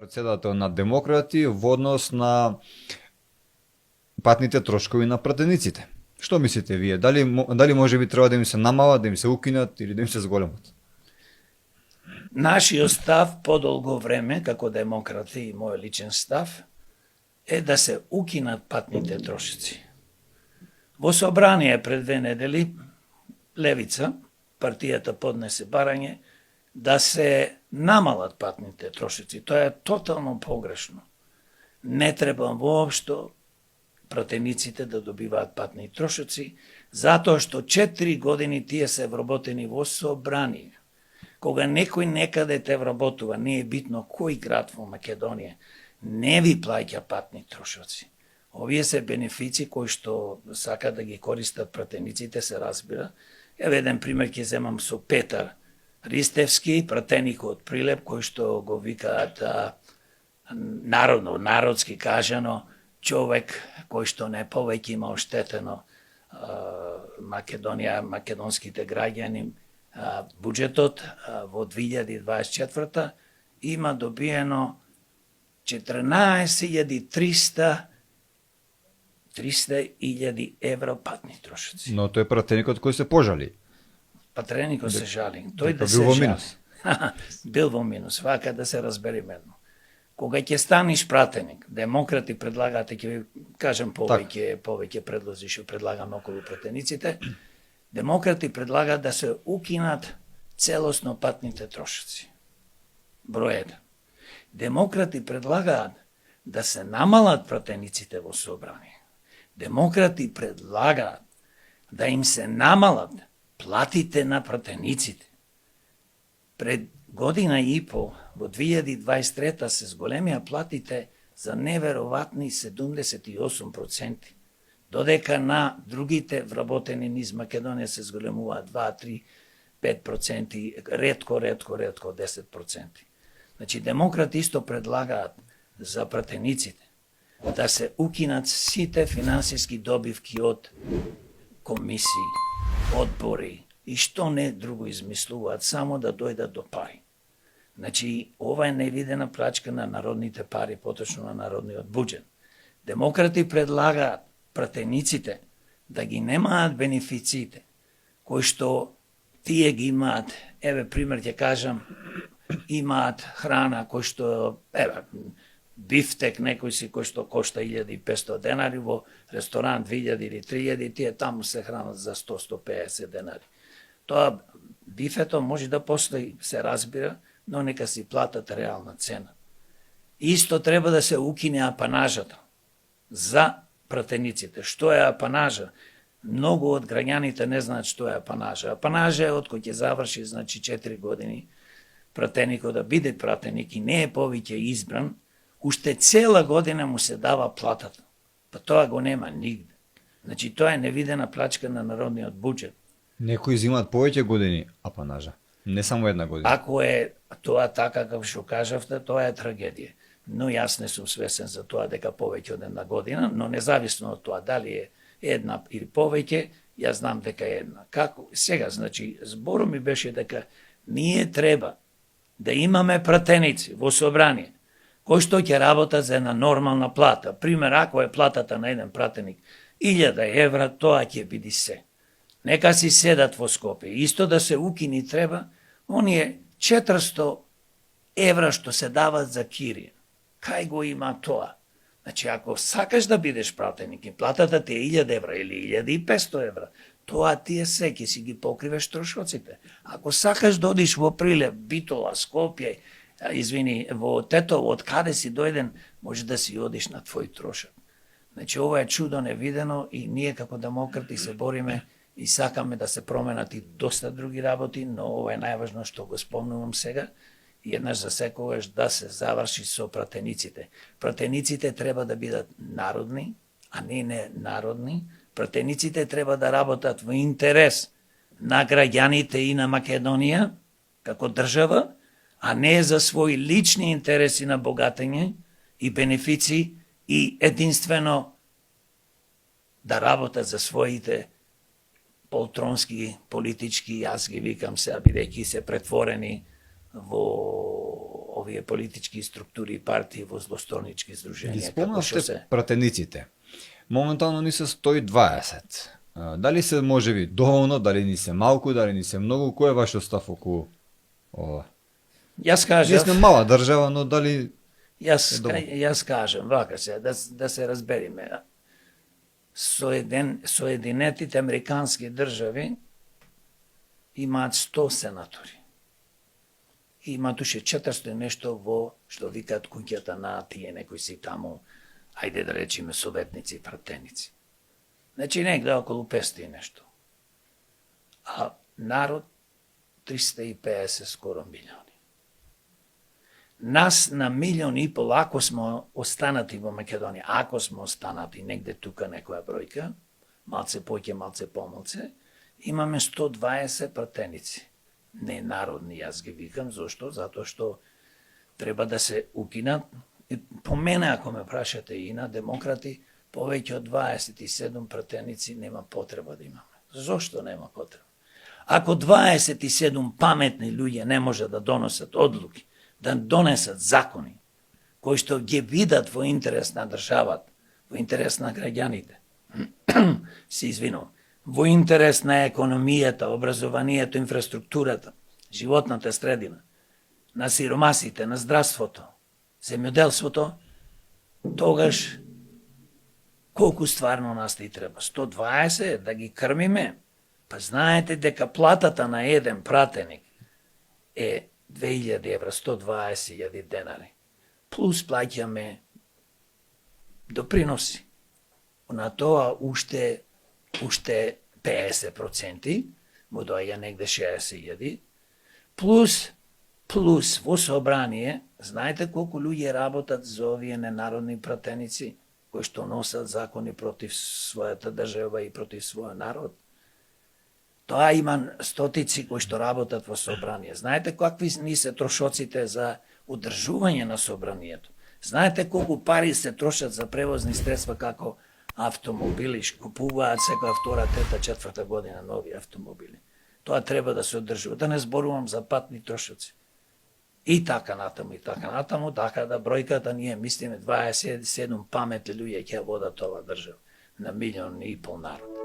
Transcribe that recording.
Председател на демократи во однос на патните трошкови на пратениците. Што мислите вие? Дали може би треба да им се намалат, да им се укинат или да им се зголемат? Нашиот став подолго време, како демократи и мој личен став, е да се укинат патните трошици. Во собрание пред 2 недели, Левица, партијата поднесе барање да се намалат патните трошици. Тоа е тотално погрешно. Не треба воопшто пратениците да добиваат патни трошици, затоа што 4 години тие се вработени во собрание. Кога некој некаде те вработува, не е битно кој град во Македонија, не ви плаќа патни трошоци. Овие се бенефици кои што сака да ги користат пратениците, се разбира. Еве еден пример ќе земам со Петар Ристевски, пратеник од Прилеп, кој што го викаат народски кажано, човек кој што не повеќе има оштетено Македонија, македонските граѓани, буџетот во 2024 има добиено 14.300 евро патни трошоци. Но тој е пратеникот кој се пожали. Патреникот се жали. Тој да бил се во жали. минус. Бил во минус. Вака да се разбереме едно. Кога ќе станеш пратеник, демократи предлагаат, ќе ви кажам повеќе предлози што предлагаме околу пратениците, демократи предлагаат да се укинат целосно патните трошоци. Број 1. Демократи предлагаат да се намалат пратениците во собрание. Демократи предлагаат да им се намалат платите на пратениците. Пред година и пол, во 2023 се зголемија платите за неверојатни 78%, додека на другите вработени низ Македонија се зголемува 2, 3, 5%, ретко 10%. Значи, демократи исто предлагаат за пратениците да се укинат сите финансиски добивки од комисии, одбори и што не друго измислуваат, само да дојдат до пари. Значи, ова е невидена плачка на народните пари, поточно на народниот буџет. Демократи предлагаат пратениците да ги немаат бенефициите, кои што тие ги имаат, еве пример ќе кажам, имаат храна кој што, еве, бифтек некој си кој што кошта 1500 денари, во ресторан 2000 или 3000, тие таму се хранат за 100-150 денари. Тоа бифето може да постои, се разбира, но нека си платат реална цена. Исто треба да се укине апанажата за пратениците. Што е апанажа? Многу од граѓаните не знаат што е апанажа. Апанажа е од кој ќе заврши, значи 4 години пратеникот да биде пратеник и не е повеќе избран, уште цела година му се дава платата. Па тоа го нема нигде. Значи тоа е невидена плачка на народниот буџет. Некои изимаат повеќе години апанажа, не само една година. Ако е тоа така како што кажавте, тоа е трагедија. Но јас не сум свесен за тоа дека повеќе од една година, но независно од тоа дали е една или повеќе, јас знам дека е една. Како сега, значи, зборот ми беше дека ние треба да имаме пратеници во собрание кои што ќе работат за една нормална плата. Пример, ако е платата на еден пратеник 1000 евра, тоа ќе биде се. Нека си седат во Скопје. Исто да се укини треба оние 400 евра што се дават за кирија. Кај го има тоа? Значи, ако сакаш да бидеш пратеник и платата ти е 1000 евра или 1500 евра, тоа ти е се, ќе си ги покривеш трошоците. Ако сакаш да одиш во Прилеп, Битола, Скопје, во Тетово, од каде си дојден, може да си одиш на твој трошок. Значи, ова е чудо невидено и ние како демократи се бориме и сакаме да се променат и доста други работи, но ова е најважно што го спомнувам сега, и еднаш за секогаш да се заврши со пратениците. Пратениците треба да бидат народни, а не ненародни. Пратениците треба да работат во интерес на граѓаните и на Македонија, како држава, а не за своји лични интереси на богатење и бенефици и единствено да работат за своите полтронски, политички, јас ги викам се, бидејќи се претворени во овие политички структури и партии во злосторнички Ги здруженија, како што спомнавте се. пратениците. Моментално ни се 120. Дали се можеби доволно, дали ни се малку, дали ни се многу, кој е вашиот став околу ова? Јас Ние кажав, сме мала држава, но дали јас кажам, вака се, да се разбериме. Соединетите американски држави имаат 100 сенатори. Имаат уште 400 нешто во, што викаат куќата на тие некои си таму, ајде да речеме советници, пратеници. Значи негде околу 500 и нешто. А народ 350 скоро милиони. Нас на 1,5 милион, ако сме останати во Македонија, ако сме останати негде тука некоја бројка, малце поќе, малце помалце, имаме 120 пратеници. Не народни, јас ги викам, зашто? Затоа што треба да се укинат. По мене, ако ме прашате и на демократи, повеќе од 27 пратеници нема потреба да имаме. Зошто нема потреба? Ако 27 паметни луѓе не може да донесат одлуки, да донесат закони, кои што ги видат во интерес на државата, во интерес на граѓаните, се извинувам, во интерес на економијата, образованието, инфраструктурата, животната средина, на сиромасите, на здравството, земјоделството, тогаш колку стварно нас ни треба? 120 да ги крмиме? Па знаете дека платата на еден пратеник е 2000 евра, 120.000 денари. Плюс плаќаме доприноси. На тоа уште 50%, му доаѓа негде 60.000, плюс во собрание, знаете колку луѓе работат за овие ненародни пратеници, кои што носат закони против својата држава и против својот народ? Тоа има стотици кои што работат во собрание. Знаете какви ни се трошоците за одржување на собранието? Знаете колку пари се трошат за превозни средства како автомобили, купуваат секоја втора, трета, четврта година нови автомобили. Тоа треба да се одржува. Да не зборувам за патни трошоци. И така натаму, така да бројката ние мислиме 27 паметни луѓе ќе водат ова држава на 1,5 милион народ.